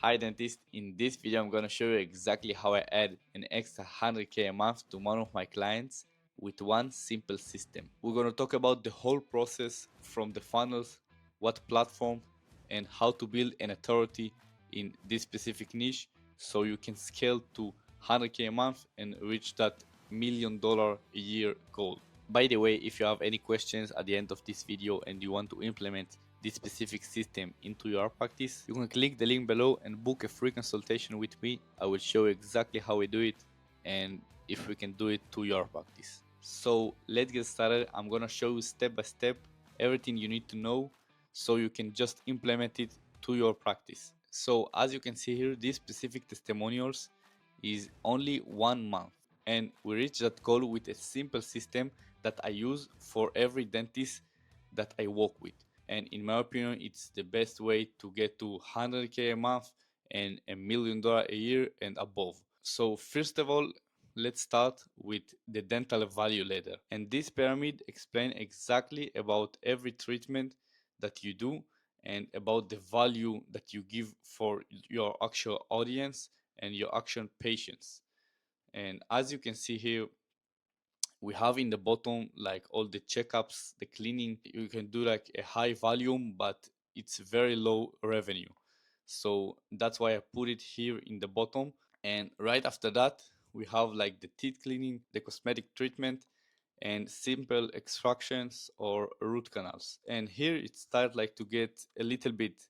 Hi dentist, in this video I'm gonna show you exactly how I add an extra 100k a month to one of my clients with one simple system. We're gonna talk about the whole process from the funnels, what platform, and how to build an authority in this specific niche so you can scale to 100k a month and reach that $1 million a year goal. By the way, if you have any questions at the end of this video and you want to implement this specific system into your practice, you can click the link below and book a free consultation with me. I will show you exactly how we do it and if we can do it to your practice. So let's get started. I'm gonna show you step by step everything you need to know so you can just implement it to your practice. So as you can see here, these specific testimonials is only 1 month, and we reach that goal with a simple system that I use for every dentist that I work with. And in my opinion, it's the best way to get to 100k a month and $1 million a year and above. So first of all, let's start with the dental value ladder. And this pyramid explains exactly about every treatment that you do and about the value that you give for your actual audience and your actual patients. And as you can see here, we have in the bottom like all the checkups, the cleaning. You can do like a high volume, but it's very low revenue. So that's why I put it here in the bottom. And right after that, we have like the teeth cleaning, the cosmetic treatment, and simple extractions or root canals. And here it starts like to get a little bit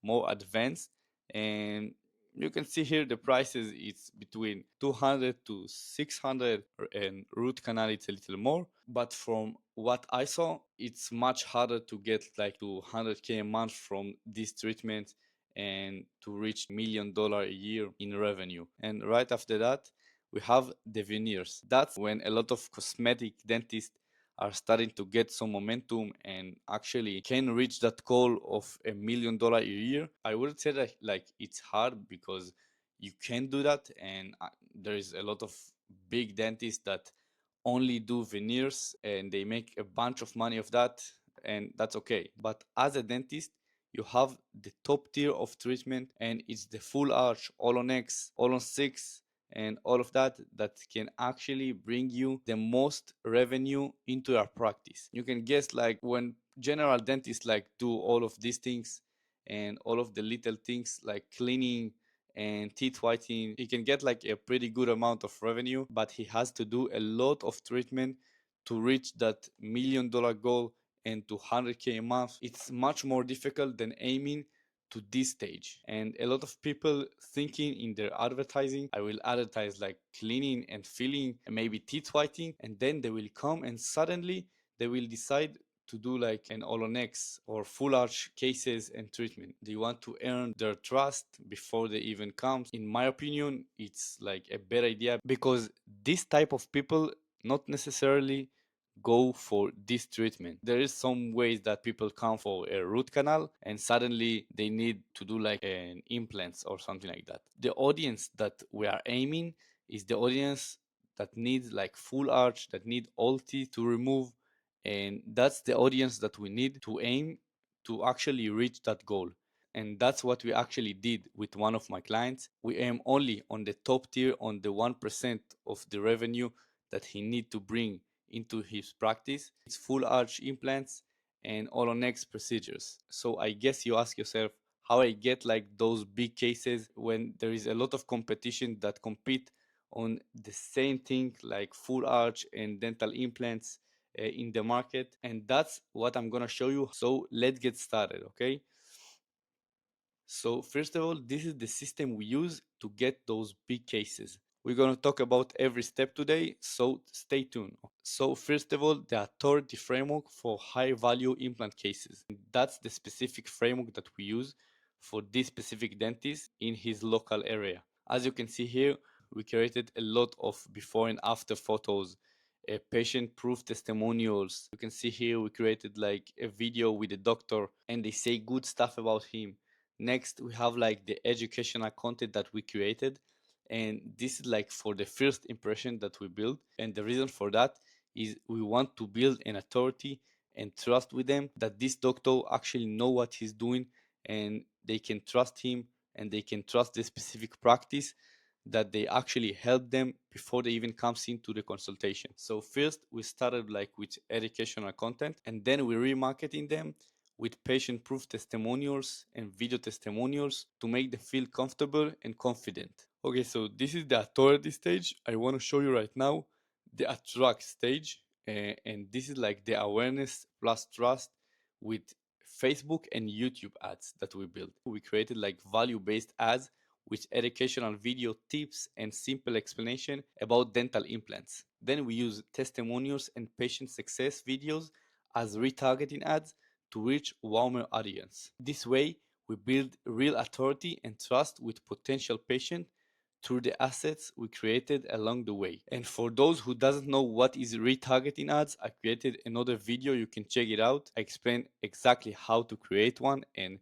more advanced, and you can see here the prices, it's between 200 to 600, and root canal it's a little more. But from what I saw, it's much harder to get like to 100k a month from this treatment and to reach $1 million a year in revenue. And right after that, we have the veneers. That's when a lot of cosmetic dentists are starting to get some momentum and actually can reach that goal of $1 million a year. I would say that like it's hard because you can do that, and there is a lot of big dentists that only do veneers and they make a bunch of money of that, and that's okay. But as a dentist, you have the top tier of treatment, and it's the full arch, all on X, all on 6, and all of that that can actually bring you the most revenue into your practice. You can guess like when general dentists like do all of these things and all of the little things like cleaning and teeth whitening, he can get like a pretty good amount of revenue, but he has to do a lot of treatment to reach that $1 million goal and to 100k a month. It's much more difficult than aiming to this stage. And a lot of people thinking in their advertising, I will advertise like cleaning and filling and maybe teeth whitening, and then they will come and suddenly they will decide to do like an all on X or full arch cases and treatment. They want to earn their trust before they even come. In my opinion, it's like a bad idea because this type of people not necessarily go for this treatment. There is some ways that people come for a root canal and suddenly they need to do like an implants or something like that. The audience that we are aiming is the audience that needs like full arch, that need all teeth to remove, and that's the audience that we need to aim to actually reach that goal. And that's what we actually did with one of my clients. We aim only on the top tier, on the 1% of the revenue that he need to bring into his practice. It's full arch implants and all on X procedures. So I guess you ask yourself how I get like those big cases when there is a lot of competition that compete on the same thing like full arch and dental implants in the market. And that's what I'm gonna show you. So let's get started, okay? So first of all, this is the system we use to get those big cases. We're going to talk about every step today, so stay tuned. So first of all, the authority framework for high value implant cases. That's the specific framework that we use for this specific dentist in his local area. As you can see here, we created a lot of before and after photos, patient proof testimonials. You can see here we created like a video with a doctor and they say good stuff about him. Next, we have like the educational content that we created. And this is like for the first impression that we build. And the reason for that is we want to build an authority and trust with them that this doctor actually know what he's doing and they can trust him and they can trust the specific practice that they actually help them before they even comes into the consultation. So first we started like with educational content, and then we remarketing them with patient proof testimonials and video testimonials to make them feel comfortable and confident. Okay, so this is the authority stage. I want to show you right now the attract stage, and this is like the awareness plus trust with Facebook and YouTube ads that we built. We created like value-based ads with educational video tips and simple explanation about dental implants. Then we use testimonials and patient success videos as retargeting ads to reach warmer audience. This way, we build real authority and trust with potential patients through the assets we created along the way. And for those who doesn't know what is retargeting ads, I created another video, you can check it out. I explain exactly how to create one and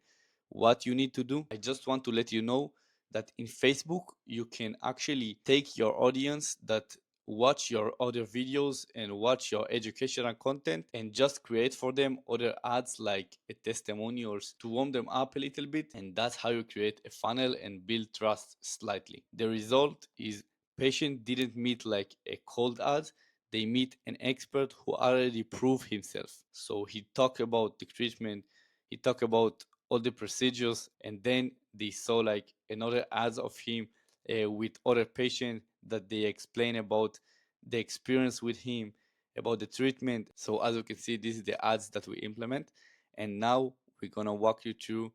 what you need to do. I just want to let you know that in Facebook you can actually take your audience that watch your other videos and watch your educational content and just create for them other ads like a testimonials to warm them up a little bit, and that's how you create a funnel and build trust slightly. The result is patient didn't meet like a cold ad, they meet an expert who already proved himself. So he talked about the treatment, he talked about all the procedures, and then they saw like another ads of him with other patients that they explain about the experience with him, about the treatment. So as you can see, this is the ads that we implement, and now we're gonna walk you through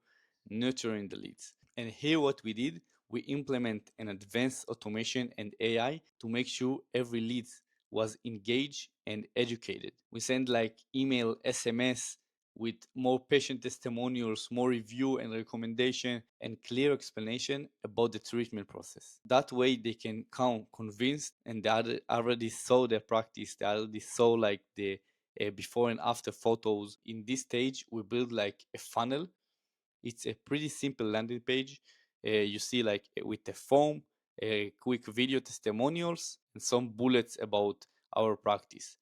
nurturing the leads. And here what we did, we implement an advanced automation and AI to make sure every lead was engaged and educated. We send like email, SMS, with more patient testimonials, more review and recommendation, and clear explanation about the treatment process. That way they can come convinced, and they already saw their practice, they already saw like the before and after photos. In this stage, we build like a funnel. It's a pretty simple landing page. You see like with the form, quick video testimonials, and some bullets about our practice.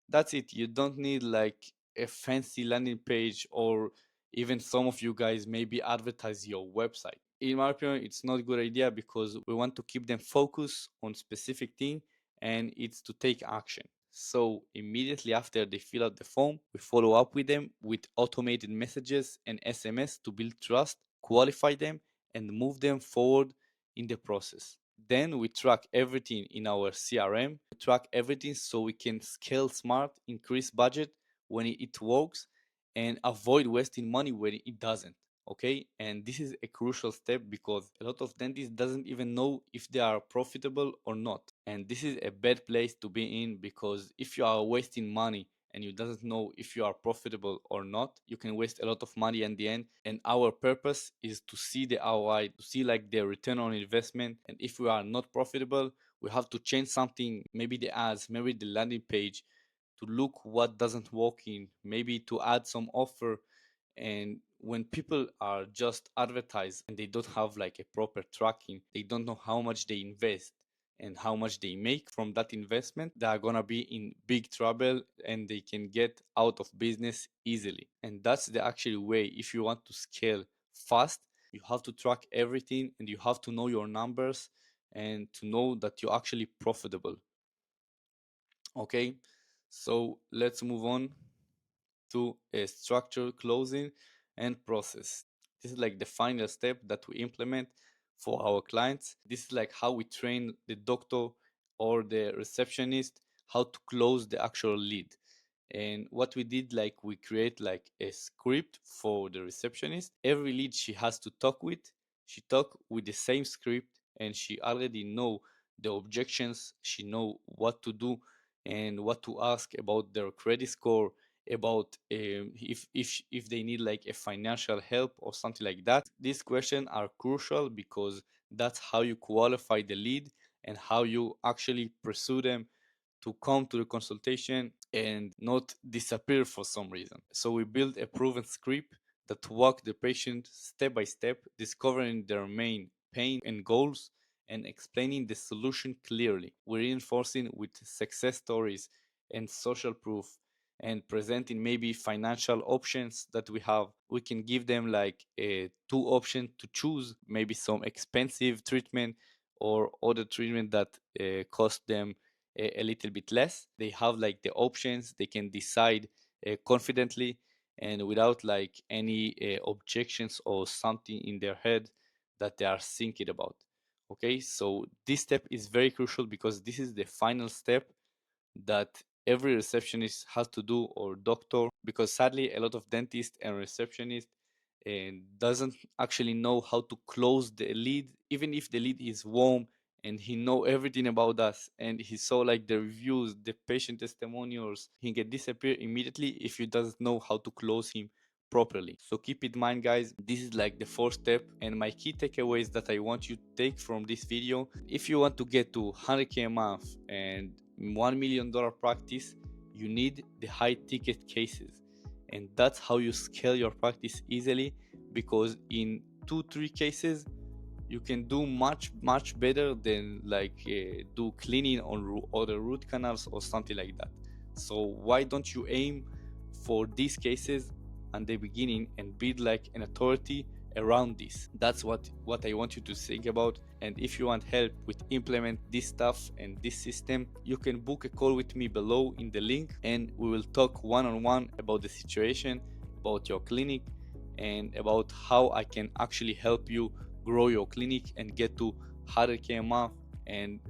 That's it. You don't need like a fancy landing page, or even some of you guys maybe advertise your website. In my opinion, it's not a good idea because we want to keep them focused on specific thing, and it's to take action. So immediately after they fill out the form, we follow up with them with automated messages and SMS to build trust, qualify them, and move them forward in the process. Then we track everything in our CRM. We track everything so we can scale smart, increase budget when it works, and avoid wasting money when it doesn't. Okay, and this is a crucial step because a lot of dentists doesn't even know if they are profitable or not, and this is a bad place to be in, because if you are wasting money and you doesn't know if you are profitable or not, you can waste a lot of money in the end. And our purpose is to see the ROI, to see like the return on investment. And if we are not profitable, we have to change something, maybe the ads, maybe the landing page, to look what doesn't work in, maybe to add some offer. And when people are just advertised and they don't have like a proper tracking, they don't know how much they invest and how much they make from that investment, they are gonna be in big trouble and they can get out of business easily. And that's the actual way. If you want to scale fast, you have to track everything and you have to know your numbers and to know that you're actually profitable. Okay, so let's move on to a structure, closing, and process. This is like the final step that we implement for our clients. This is like how we train the doctor or the receptionist how to close the actual lead. And what we did, like we create like a script for the receptionist. Every lead she has to talk with, she talk with the same script, and she already know the objections, she know what to do and what to ask about their credit score, about if they need like a financial help or something like that. These questions are crucial because that's how you qualify the lead and how you actually pursue them to come to the consultation and not disappear for some reason. So we build a proven script that walk the patient step by step, discovering their main pain and goals and explaining the solution clearly. We're reinforcing with success stories and social proof, and presenting maybe financial options that we have. We can give them like two options to choose, maybe some expensive treatment or other treatment that cost them a little bit less. They have like the options, they can decide confidently and without like any objections or something in their head that they are thinking about. Okay, so this step is very crucial because this is the final step that every receptionist has to do, or doctor, because sadly a lot of dentists and receptionists doesn't actually know how to close the lead, even if the lead is warm and he know everything about us and he saw like the reviews, the patient testimonials, he can disappear immediately if you doesn't know how to close him properly. So keep in mind guys, this is like the fourth step, and my key takeaways that I want you to take from this video: if you want to get to 100k a month and $1 million practice, you need the high ticket cases, and that's how you scale your practice easily, because in 2-3 cases you can do much better than like do cleaning on other root canals or something like that. So why don't you aim for these cases at the beginning and build like an authority around this? That's what I want you to think about. And if you want help with implement this stuff and this system, you can book a call with me below in the link, and we will talk one-on-one about the situation, about your clinic, and about how I can actually help you grow your clinic and get to 100k a month and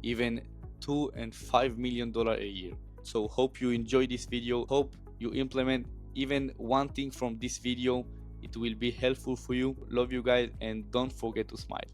even $2 and $5 million a year. So hope you enjoy this video, hope you implement even one thing from this video. It will be helpful for you. Love you guys, and don't forget to smile.